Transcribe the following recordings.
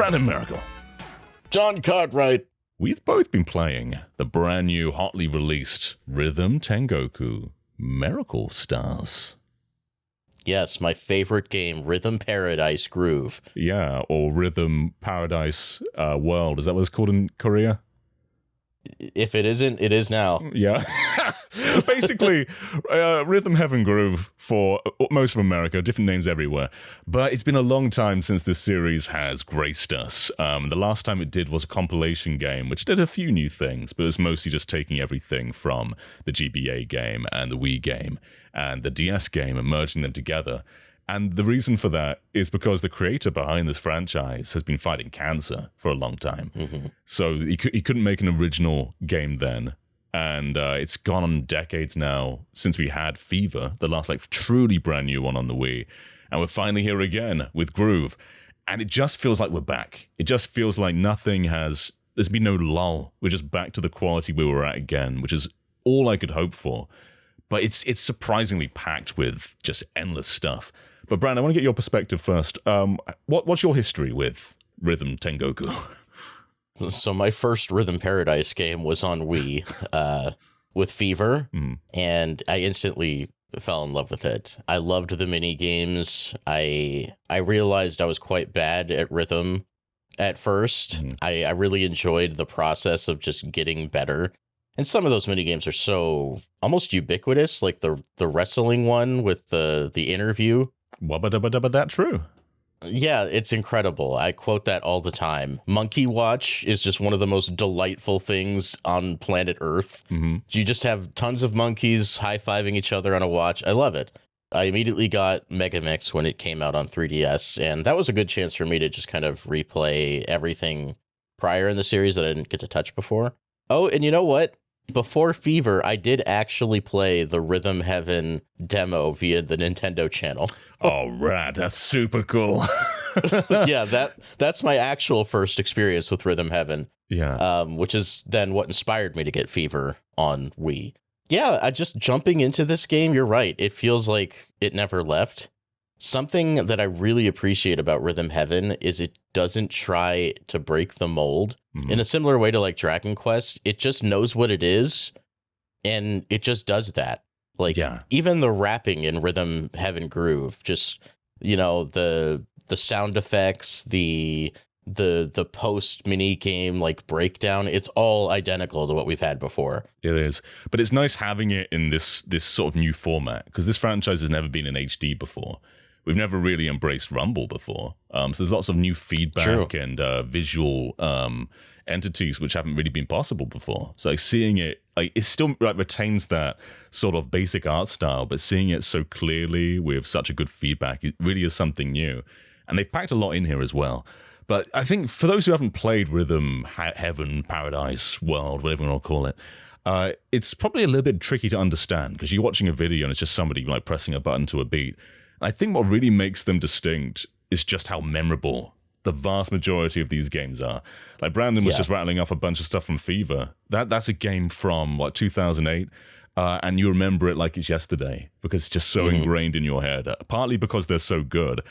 Brandon Miracle. John Cartwright. We've both been playing the brand new, hotly released Rhythm Tengoku Miracle Stars. Yes, my favorite game, Rhythm Paradise Groove. Yeah, or Rhythm Paradise World. Is that what it's called in Korea? If it isn't, it is now. Yeah. Basically, Rhythm Heaven Groove for most of America, different names everywhere. But it's been a long time since this series has graced us. The last time it did was a compilation game, which did a few new things, but it was mostly just taking everything from the GBA game and the Wii game and the DS game and merging them together. And the reason for that is because the creator behind this franchise has been fighting cancer for a long time. Mm-hmm. So he couldn't make an original game then. And it's gone on decades now since we had Fever, the last truly brand new one on the Wii. And we're finally here again with Groove. And it just feels like we're back. It just feels like there's been no lull. We're just back to the quality we were at again, which is all I could hope for. But it's surprisingly packed with just endless stuff. But Brand, I want to get your perspective first. What's your history with Rhythm Tengoku? So my first Rhythm Paradise game was on Wii with Fever, and I instantly fell in love with it. I loved the mini games. I realized I was quite bad at rhythm at first. I really enjoyed the process of just getting better. And some of those mini games are so almost ubiquitous, like the wrestling one with the interview. Wubba that true. Yeah, it's incredible. I quote that all the time. Monkey Watch is just one of the most delightful things on planet Earth. Mm-hmm. You just have tons of monkeys high-fiving each other on a watch. I love it. I immediately got Mega Mix when it came out on 3DS, and that was a good chance for me to just kind of replay everything prior in the series that I didn't get to touch before. Oh, and you know what? Before Fever, I did actually play the Rhythm Heaven demo via the Nintendo channel. Oh, rad. That's super cool. Yeah, that's my actual first experience with Rhythm Heaven. Yeah. Which is then what inspired me to get Fever on Wii. Yeah, I just jumping into this game, you're right. It feels like it never left. Something that I really appreciate about Rhythm Heaven is it doesn't try to break the mold. In a similar way to like Dragon Quest, it just knows what it is, and it just does that. Even the rapping in Rhythm Heaven Groove, just, the sound effects, the post mini game breakdown, it's all identical to what we've had before. It is, but it's nice having it in this sort of new format, because this franchise has never been in HD before. We've never really embraced Rumble before. So there's lots of new feedback and visual entities which haven't really been possible before. So seeing it, it still retains that sort of basic art style, but seeing it so clearly with such a good feedback, it really is something new. And they've packed a lot in here as well. But I think for those who haven't played Rhythm Heaven, Paradise World, whatever you want to call it, it's probably a little bit tricky to understand, because you're watching a video and it's just somebody pressing a button to a beat. I think what really makes them distinct is just how memorable the vast majority of these games are. Like Brandon was just rattling off a bunch of stuff from Fever. That's a game from 2008, and you remember it like it's yesterday because it's just so ingrained in your head. Partly because they're so good,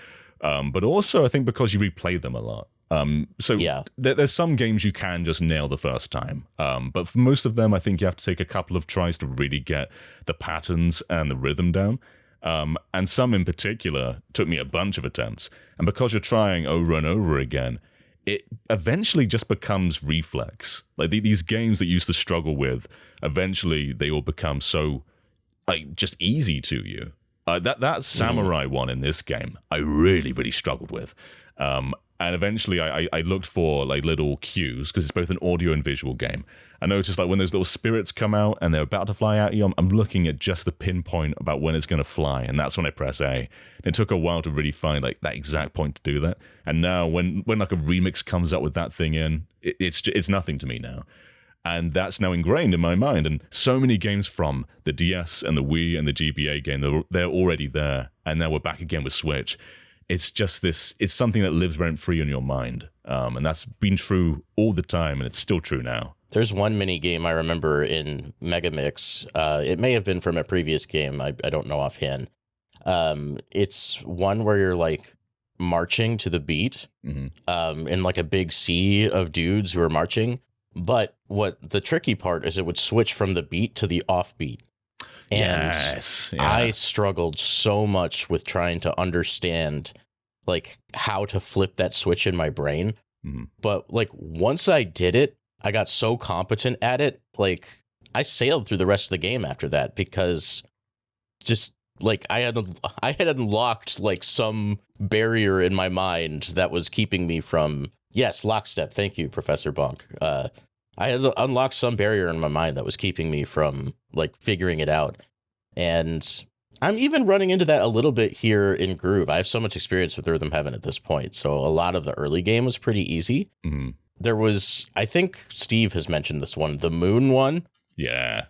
but also I think because you replay them a lot. There's some games you can just nail the first time, but for most of them, I think you have to take a couple of tries to really get the patterns and the rhythm down. And some in particular took me a bunch of attempts. And because you're trying over and over again, it eventually just becomes reflex. These games that you used to struggle with, eventually they all become so just easy to you. That samurai one in this game, I really, really struggled with. And eventually I looked for little cues, because it's both an audio and visual game. I noticed when those little spirits come out and they're about to fly at you, I'm looking at just the pinpoint about when it's going to fly, and that's when I press A. It took a while to really find that exact point to do that. And now when a remix comes up with that thing in, it's nothing to me now. And that's now ingrained in my mind. And so many games from the DS and the Wii and the GBA game, they're already there. And now we're back again with Switch. It's just it's something that lives rent-free in your mind. And that's been true all the time, and it's still true now. There's one mini game I remember in Mega Mix. It may have been from a previous game. I don't know offhand. It's one where you're marching to the beat, in like a big sea of dudes who are marching. But what the tricky part is, it would switch from the beat to the offbeat. And I struggled so much with trying to understand like how to flip that switch in my brain. But like once I did it, I got so competent at it. Like I sailed through the rest of the game after that, because just like I had unlocked like some barrier in my mind that was keeping me from lockstep. Thank you, Professor Bonk. I had unlocked some barrier in my mind that was keeping me from like figuring it out. And I'm even running into that a little bit here in Groove. I have so much experience with Rhythm Heaven at this point. So a lot of the early game was pretty easy. There was, I think Steve has mentioned this one, the moon one. Yeah.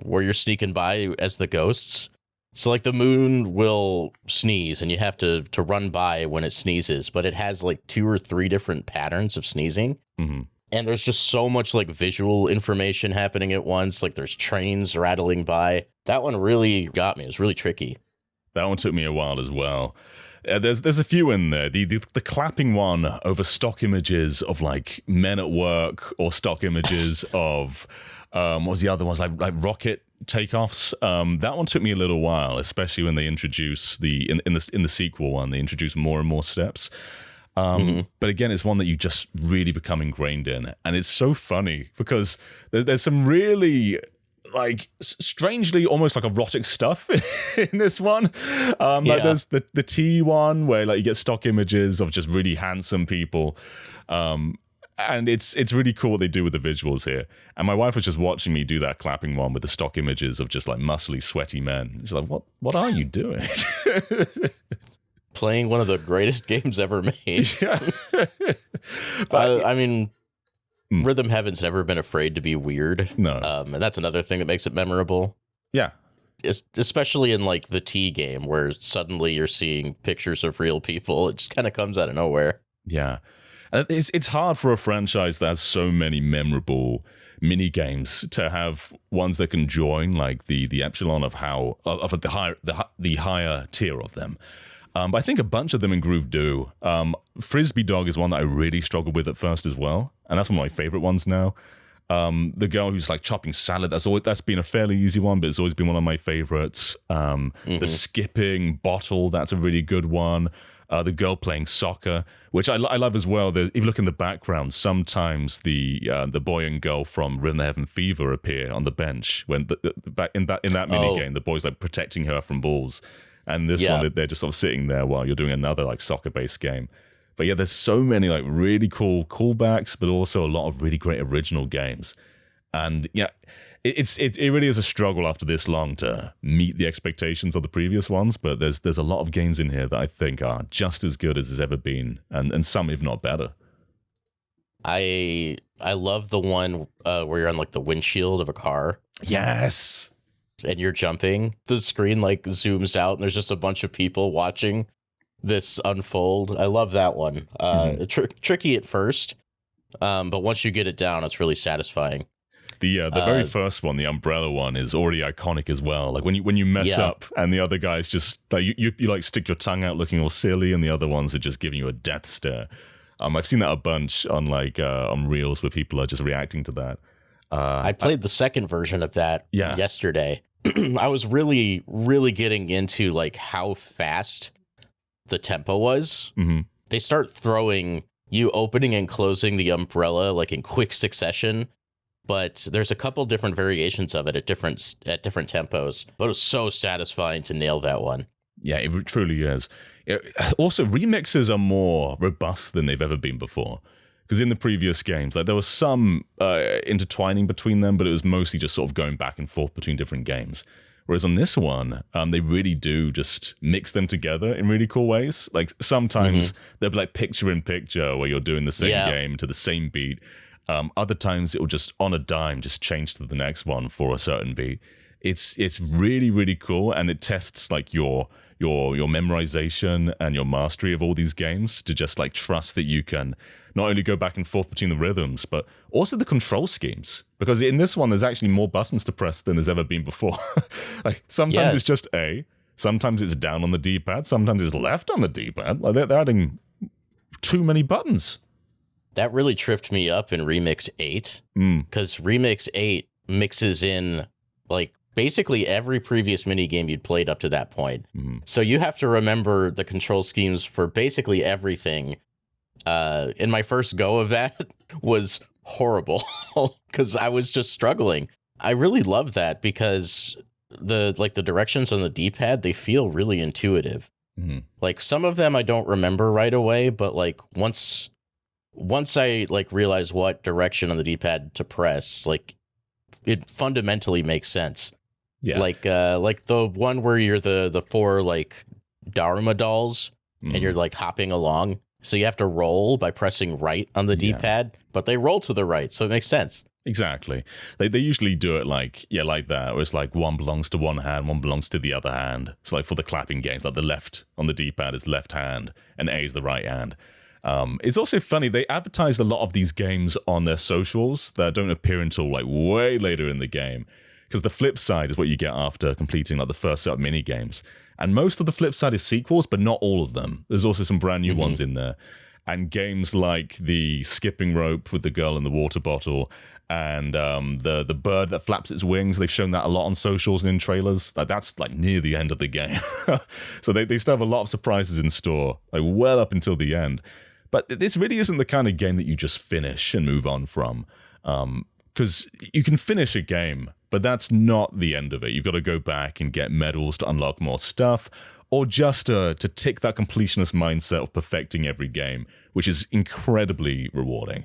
Where you're sneaking by as the ghosts. So like the moon will sneeze and you have to run by when it sneezes, but it has like 2 or 3 different patterns of sneezing. And there's just so much like visual information happening at once. Like there's trains rattling by. That one really got me. It was really tricky. That one took me a while as well. There's a few in there. The clapping one over stock images of like men at work, or stock images of what was the other ones, like rocket takeoffs. That one took me a little while, especially when they introduce in the sequel one, they introduce more and more steps. But again, it's one that you just really become ingrained in, and it's so funny because there's some really like strangely almost like erotic stuff in this one. Like there's the T one where like you get stock images of just really handsome people, and it's really cool what they do with the visuals here. And my wife was just watching me do that clapping one with the stock images of just like muscly, sweaty men. She's like, "What are you doing?" Playing one of the greatest games ever made. But, I mean, Rhythm Heaven's never been afraid to be weird. No. And that's another thing that makes it memorable. Yeah. Especially in like the T game, where suddenly you're seeing pictures of real people. It just kind of comes out of nowhere. Yeah. It's hard for a franchise that has so many memorable mini games to have ones that can join like the echelon of the higher tier of them. But I think a bunch of them in Groove do. Frisbee Dog is one that I really struggled with at first as well, and that's one of my favorite ones now. The girl who's like chopping salad, that's been a fairly easy one, but it's always been one of my favorites. The skipping bottle, that's a really good one. The girl playing soccer, which I love as well. If you look in the background, sometimes the boy and girl from Rhythm Heaven Fever appear on the bench when in that mini game, the boy's like protecting her from balls. And this one, they're just sort of sitting there while you're doing another like soccer-based game. But yeah, there's so many like really cool callbacks, but also a lot of really great original games. And yeah, it really is a struggle after this long to meet the expectations of the previous ones. But there's a lot of games in here that I think are just as good as there's ever been, and some if not better. I love the one where you're on like the windshield of a car. Yes. And you're jumping, the screen like zooms out and there's just a bunch of people watching this unfold. I love that one. Tricky at first, but once you get it down, it's really satisfying. The very first one, the umbrella one, is already iconic as well. Like when you mess up and the other guy's just like you like stick your tongue out looking all silly, and the other ones are just giving you a death stare. I've seen that a bunch on like on reels where people are just reacting to that. I played the second version of that yesterday. I was really, really getting into like how fast the tempo was. They start throwing you opening and closing the umbrella like in quick succession, but there's a couple different variations of it at different tempos. But it was so satisfying to nail that one. Yeah, it truly is. Also, remixes are more robust than they've ever been before. Because in the previous games, like there was some intertwining between them, but it was mostly just sort of going back and forth between different games. Whereas on this one, they really do just mix them together in really cool ways. Like sometimes they'll be like picture in picture where you're doing the same game to the same beat. Other times it will just on a dime just change to the next one for a certain beat. It's really, really cool, and it tests like your memorization and your mastery of all these games to just like trust that you can not only go back and forth between the rhythms, but also the control schemes. Because in this one, there's actually more buttons to press than there's ever been before. Like sometimes it's just A, Sometimes it's down on the D-pad, sometimes it's left on the D-pad. Like they're adding too many buttons. That really tripped me up in Remix 8, because Remix 8 mixes in like basically every previous minigame you'd played up to that point. So you have to remember the control schemes for basically everything. In my first go of that was horrible because I was just struggling. I really love that because the directions on the D-pad, they feel really intuitive. Like some of them I don't remember right away, but like once I like realize what direction on the D-pad to press, like it fundamentally makes sense. Yeah. Like the one where you're the 4 like Daruma dolls and you're like hopping along. So you have to roll by pressing right on the D-pad, but they roll to the right, so it makes sense. Exactly. They usually do it like that, where it's like one belongs to one hand, one belongs to the other hand. So like for the clapping games, like the left on the D-pad is left hand and A is the right hand. It's also funny, they advertised a lot of these games on their socials that don't appear until like way later in the game. Because the flip side is what you get after completing like the first set of mini games. And most of the flip side is sequels, but not all of them. There's also some brand new ones in there. And games like the skipping rope with the girl in the water bottle and the bird that flaps its wings, they've shown that a lot on socials and in trailers. Like that's like near the end of the game. So they still have a lot of surprises in store, like well up until the end. But this really isn't the kind of game that you just finish and move on from. Because you can finish a game, but that's not the end of it. You've got to go back and get medals to unlock more stuff, or just to tick that completionist mindset of perfecting every game, which is incredibly rewarding.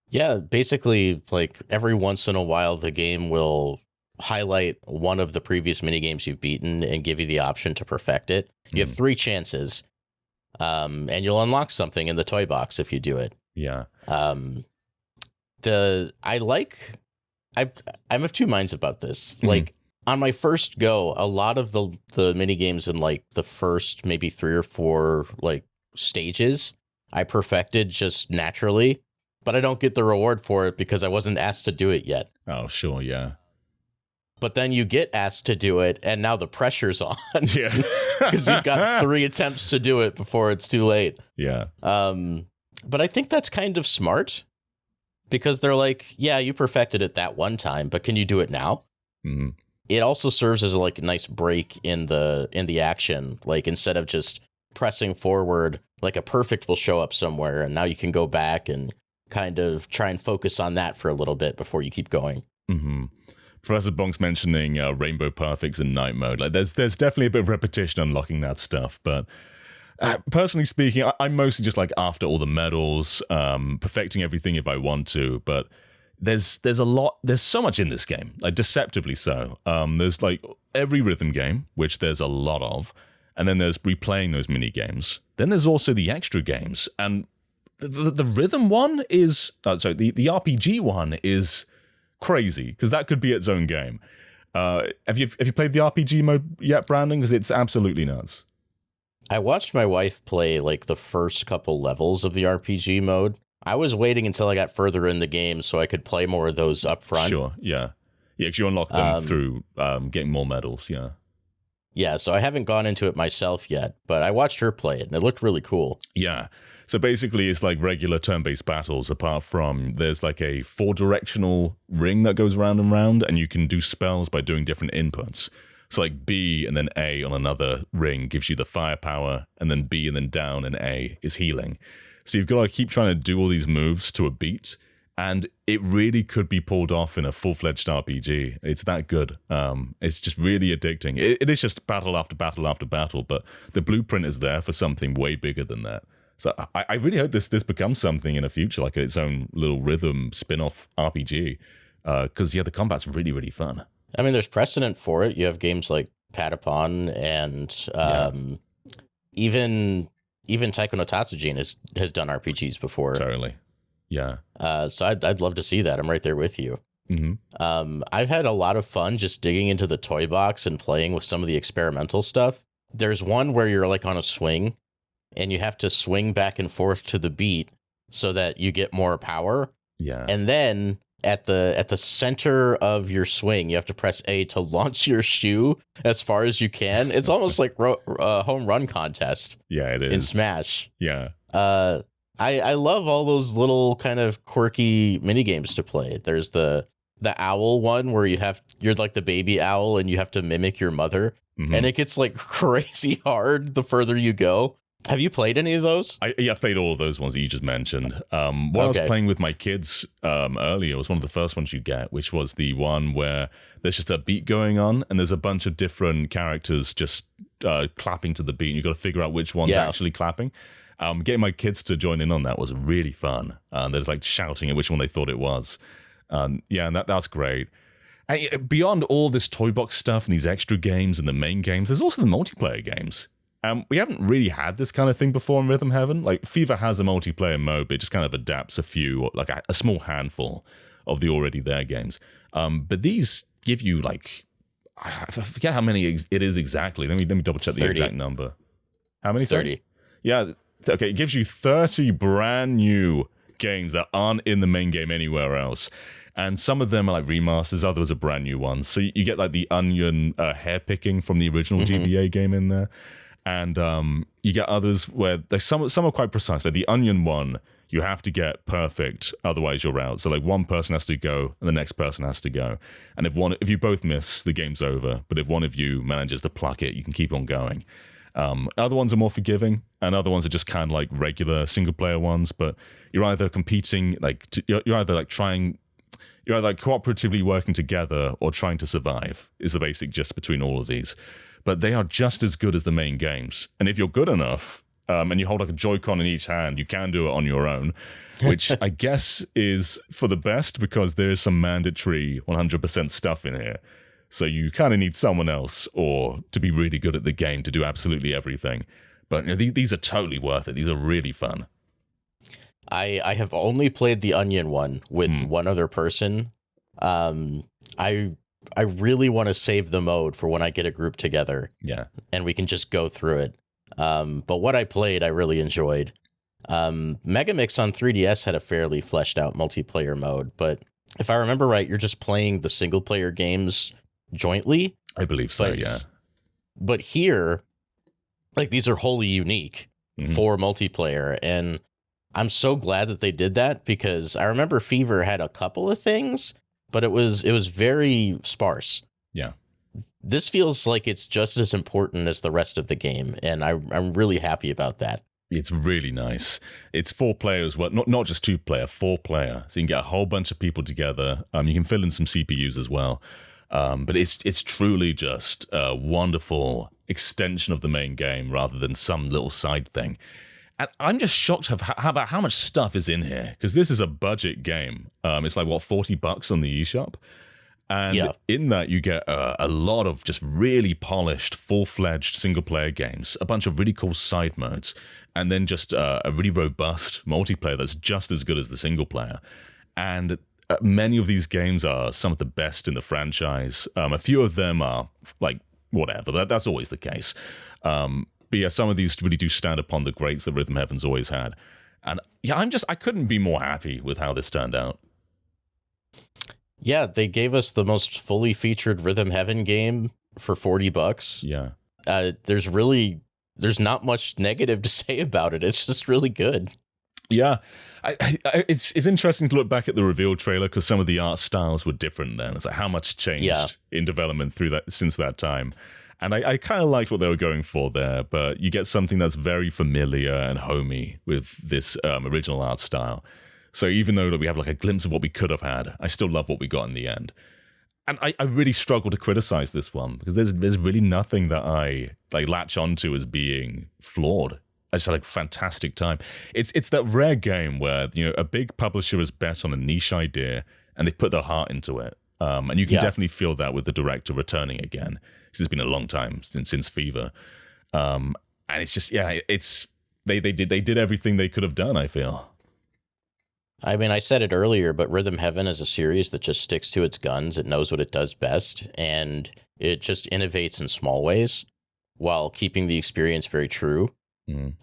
Yeah, basically, like every once in a while, the game will highlight one of the previous minigames you've beaten and give you the option to perfect it. You have 3 chances, and you'll unlock something in the toy box if you do it. Yeah. I'm of two minds about this. Like on my first go, a lot of the mini games in like the first maybe 3 or 4 like stages I perfected just naturally, but I don't get the reward for it because I wasn't asked to do it yet. Oh, sure, yeah. But then you get asked to do it, and now the pressure's on. Yeah. Because you've got 3 attempts to do it before it's too late. Yeah. But I think that's kind of smart. Because they're like, yeah, you perfected it that one time, but can you do it now? It also serves as like a nice break in the action. Like instead of just pressing forward, like a perfect will show up somewhere, and now you can go back and kind of try and focus on that for a little bit before you keep going. Professor Bonk's mentioning Rainbow Perfects in night mode. Like there's definitely a bit of repetition unlocking that stuff, but personally speaking, I'm mostly just like after all the medals, perfecting everything if I want to, but there's so much in this game, like deceptively so. There's like every rhythm game, which there's a lot of, and then there's replaying those mini games. Then there's also the extra games, and the rhythm one is the RPG one is crazy because that could be its own game. Have you played the RPG mode yet, Brandon? Because it's absolutely nuts. I watched my wife play like the first couple levels of the RPG mode. I was waiting until I got further in the game so I could play more of those up front. Sure, yeah. Yeah, because you unlock them through getting more medals, yeah. Yeah, so I haven't gone into it myself yet, but I watched her play it, and it looked really cool. Yeah, so basically it's like regular turn-based battles, apart from there's like a 4-directional ring that goes round and round, and you can do spells by doing different inputs. So like B and then A on another ring gives you the firepower, and then B and then down and A is healing. So you've got to keep trying to do all these moves to a beat, and it really could be pulled off in a full-fledged RPG. It's that good. It's just really addicting. It is just battle after battle after battle, but the blueprint is there for something way bigger than that. So I really hope this becomes something in the future, like its own little rhythm spin-off RPG, because the combat's really, really fun. I mean, there's precedent for it. You have games like Patapon and even Taiko no Tatsujin has done RPGs before. Totally. Yeah. So I'd love to see that. I'm right there with you. I've had a lot of fun just digging into the toy box and playing with some of the experimental stuff. There's one where you're like on a swing and you have to swing back and forth to the beat so that you get more power. Yeah. And then at the center of your swing, you have to press A to launch your shoe as far as you can. It's almost like a home run contest. Yeah, it is. In Smash. Yeah. I love all those little kind of quirky mini games to play. There's the owl one where you're like the baby owl and you have to mimic your mother. Mm-hmm. And it gets like crazy hard the further you go. Have you played any of those? I've played all of those ones that you just mentioned. I was playing with my kids earlier, it was one of the first ones you get, which was the one where there's just a beat going on and there's a bunch of different characters just clapping to the beat. And you've got to figure out which one's actually clapping. Getting my kids to join in on that was really fun. They're just like shouting at which one they thought it was. And that's great. And beyond all this toy box stuff and these extra games and the main games, there's also the multiplayer games. We haven't really had this kind of thing before in Rhythm Heaven. Like, Fever has a multiplayer mode, but it just kind of adapts a few, like a small handful of the already there games. But these give you, like, I forget how many it is exactly. Let me double check 30. The exact number. How many? 30. Yeah. Okay, it gives you 30 brand new games that aren't in the main game anywhere else. And some of them are like remasters, others are brand new ones. So you get like the Onion hair picking from the original GBA game in there. And you get others where some are quite precise. Like the Onion one, you have to get perfect, otherwise you're out. So like one person has to go and the next person has to go. And if you both miss, the game's over. But if one of you manages to pluck it, you can keep on going. Other ones are more forgiving, and other ones are just kind of like regular single player ones. But you're either competing, you're either cooperatively working together or trying to survive. Is the basic gist between all of these. But they are just as good as the main games. And if you're good enough, and you hold like a Joy-Con in each hand, you can do it on your own, which I guess is for the best because there is some mandatory 100% stuff in here. So you kind of need someone else or to be really good at the game to do absolutely everything. But these are totally worth it. These are really fun. I have only played the Onion one with one other person. I really want to save the mode for when I get a group together. Yeah. And we can just go through it. But what I played, I really enjoyed. Megamix on 3DS had a fairly fleshed out multiplayer mode, but if I remember right, you're just playing the single player games jointly. I believe so, yeah. But here, like, these are wholly unique for multiplayer, and I'm so glad that they did that because I remember Fever had a couple of things, but it was very sparse. Yeah. This feels like it's just as important as the rest of the game, and I'm really happy about that. It's really nice. It's 4 players, well, not just 2 player, 4 player. So you can get a whole bunch of people together. You can fill in some CPUs as well. But it's truly just a wonderful extension of the main game rather than some little side thing. And I'm just shocked about how much stuff is in here, because this is a budget game. It's like, what, $40 on the eShop? And in that, you get a lot of just really polished, full-fledged single-player games, a bunch of really cool side modes, and then just a really robust multiplayer that's just as good as the single-player. And many of these games are some of the best in the franchise. A few of them are, like, whatever. That's always the case. But yeah, some of these really do stand upon the greats that Rhythm Heaven's always had. And yeah, I couldn't be more happy with how this turned out. Yeah, they gave us the most fully featured Rhythm Heaven game for $40. Yeah. There's not much negative to say about it. It's just really good. Yeah. It's interesting to look back at the reveal trailer because some of the art styles were different then. It's like how much changed in development since that time. And I kind of liked what they were going for there, but you get something that's very familiar and homey with this original art style. So even though we have like a glimpse of what we could have had, I still love what we got in the end. And I really struggle to criticize this one because there's really nothing that I like latch onto as being flawed. I just had a fantastic time. It's that rare game where a big publisher has bet on a niche idea and they've put their heart into it. And you can definitely feel that with the director returning again. Because it's been a long time since Fever. And it's just, they did everything they could have done, I feel. I mean, I said it earlier, but Rhythm Heaven is a series that just sticks to its guns. It knows what it does best, and it just innovates in small ways while keeping the experience very true. And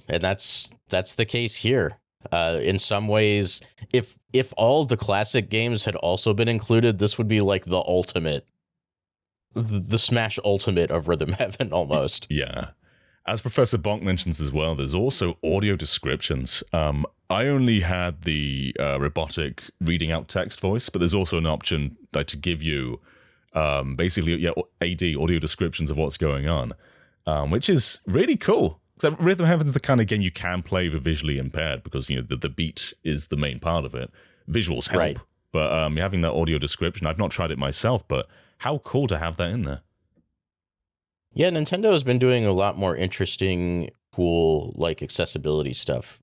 that's the case here. In some ways, if all the classic games had also been included, this would be like the ultimate, the Smash Ultimate of Rhythm Heaven almost. Yeah. As Professor Bonk mentions as well, there's also audio descriptions. I only had the robotic reading out text voice, but there's also an option like to give you basically AD audio descriptions of what's going on, which is really cool. So Rhythm Heaven is the kind of game you can play with visually impaired because the beat is the main part of it. Visuals help, Right. But having that audio description, I've not tried it myself, but how cool to have that in there. Yeah, Nintendo has been doing a lot more interesting, cool, like accessibility stuff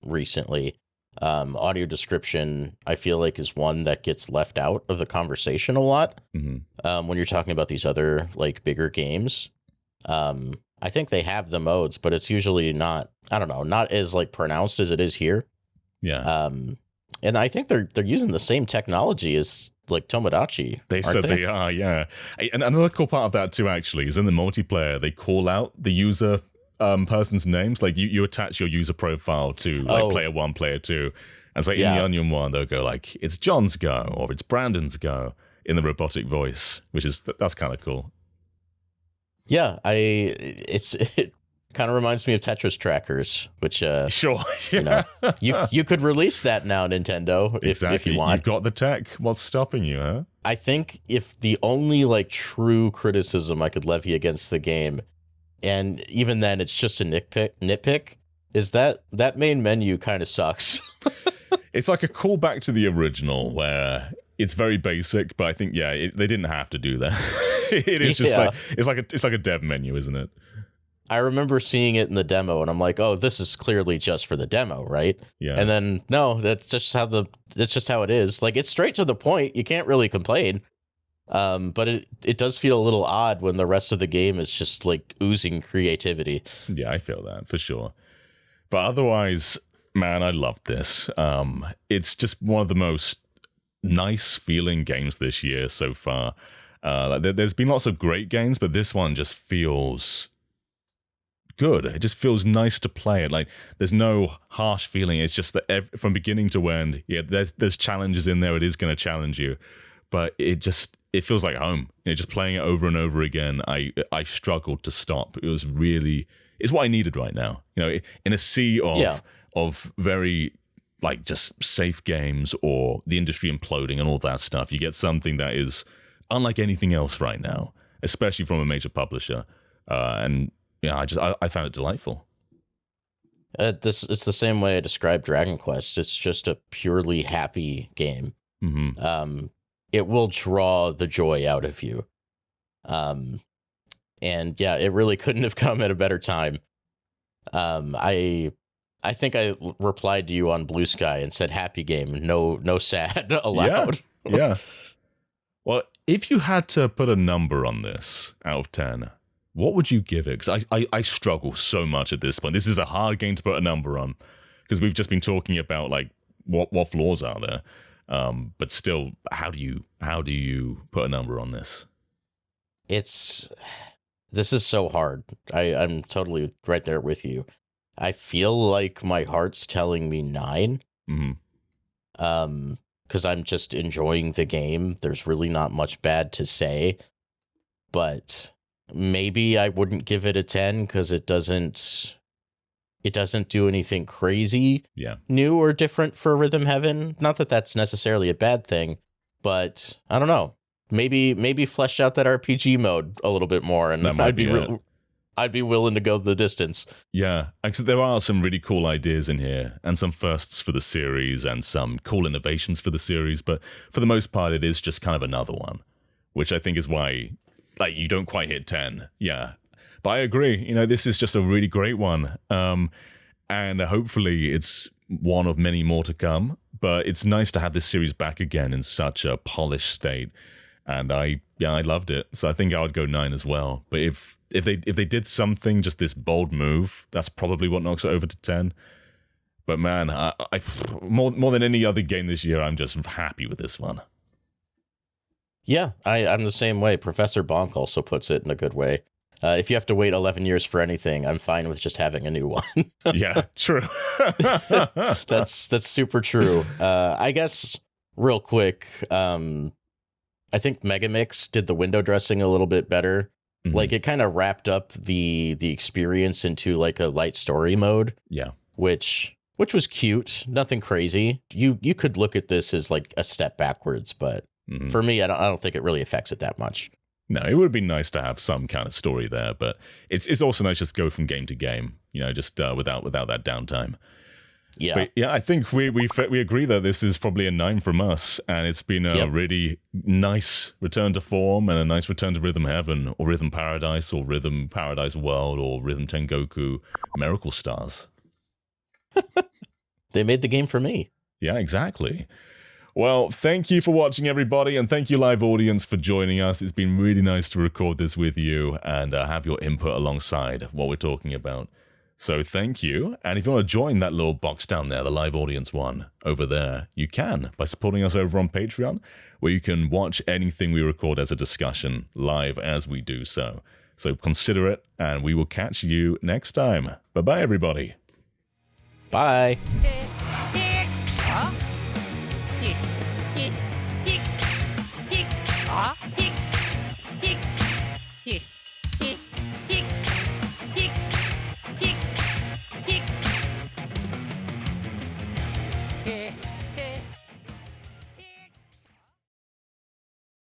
recently. Audio description, I feel like, is one that gets left out of the conversation a lot when you're talking about these other like bigger games. I think they have the modes, but it's usually not, I don't know, not as like pronounced as it is here. Yeah. And I think they're using the same technology as like Tomodachi. They said they are, yeah. And another cool part of that too, actually, is in the multiplayer, they call out the user person's names. Like you attach your user profile to like player 1, player 2. And it's like in the Onion one, they'll go like, it's John's go or it's Brandon's go in the robotic voice, which is, that's kind of cool. Yeah, it kind of reminds me of Tetris trackers, which sure, yeah. you could release that now, Nintendo, if you want. You've got the tech. What's stopping you, huh? I think if the only like true criticism I could levy against the game, and even then it's just a nitpick, is that main menu kind of sucks. It's like a callback to the original where it's very basic, but I think they didn't have to do that. It is just like it's like a dev menu, isn't it? I remember seeing it in the demo, and I'm like, "Oh, this is clearly just for the demo, right?" Yeah. And then no, that's just how it is. Like it's straight to the point. You can't really complain. But it does feel a little odd when the rest of the game is just like oozing creativity. Yeah, I feel that for sure. But otherwise, man, I loved this. It's just one of the most nice feeling games this year so far. There's been lots of great games, but this one just feels good. It just feels nice to play it. Like there's no harsh feeling. It's just that from beginning to end, there's challenges in there. It is going to challenge you, but it feels like home. Just playing it over and over again. I struggled to stop. It's what I needed right now. In a sea of very like just safe games or the industry imploding and all that stuff, you get something that is unlike anything else right now, especially from a major publisher. And I found it delightful. It's the same way I describe Dragon Quest. It's just a purely happy game. Mm-hmm. It will draw the joy out of you. And yeah, it really couldn't have come at a better time. I think I replied to you on Bluesky and said happy game, no sad allowed. Yeah. Well, if you had to put a number on this out of 10, what would you give it? Because I struggle so much at this point. This is a hard game to put a number on because we've just been talking about like what flaws are there. But still, how do you put a number on this? This is so hard. I'm totally right there with you. I feel like my heart's telling me 9. Mm-hmm. Because I'm just enjoying the game. There's really not much bad to say, but maybe I wouldn't give it a 10 because it doesn't do anything crazy, new or different for Rhythm Heaven. Not that that's necessarily a bad thing, but I don't know. Maybe flesh out that RPG mode a little bit more, and I'd be willing to go the distance. Yeah, actually, there are some really cool ideas in here, and some firsts for the series, and some cool innovations for the series. But for the most part, it is just kind of another one, which I think is why, like, you don't quite hit 10. Yeah, but I agree. This is just a really great one, and hopefully, it's one of many more to come. But it's nice to have this series back again in such a polished state, and I loved it. So I think I would go 9 as well. But if they did something, just this bold move, that's probably what knocks it over to 10. But man, I more than any other game this year, I'm just happy with this one. Yeah, I'm the same way. Professor Bonk also puts it in a good way. If you have to wait 11 years for anything, I'm fine with just having a new one. Yeah, true. That's super true. I guess real quick, I think Megamix did the window dressing a little bit better. Mhm. Like it kind of wrapped up the experience into like a light story mode. Yeah. Which was cute. Nothing crazy. You could look at this as like a step backwards, but for me, I don't think it really affects it that much. No, it would be nice to have some kind of story there, but it's also nice just to go from game to game, just without that downtime. Yeah. But yeah, I think we agree that this is probably a 9 from us, and it's been a really nice return to form and a nice return to Rhythm Heaven, or Rhythm Paradise, or Rhythm Paradise World, or Rhythm Tengoku Miracle Stars. They made the game for me. Yeah, exactly. Well, thank you for watching, everybody, and thank you, live audience, for joining us. It's been really nice to record this with you and have your input alongside what we're talking about. So thank you, and if you want to join that little box down there, the live audience one over there, you can by supporting us over on Patreon, where you can watch anything we record as a discussion live as we do so. So consider it, and we will catch you next time. Bye-bye, everybody. Bye. Huh?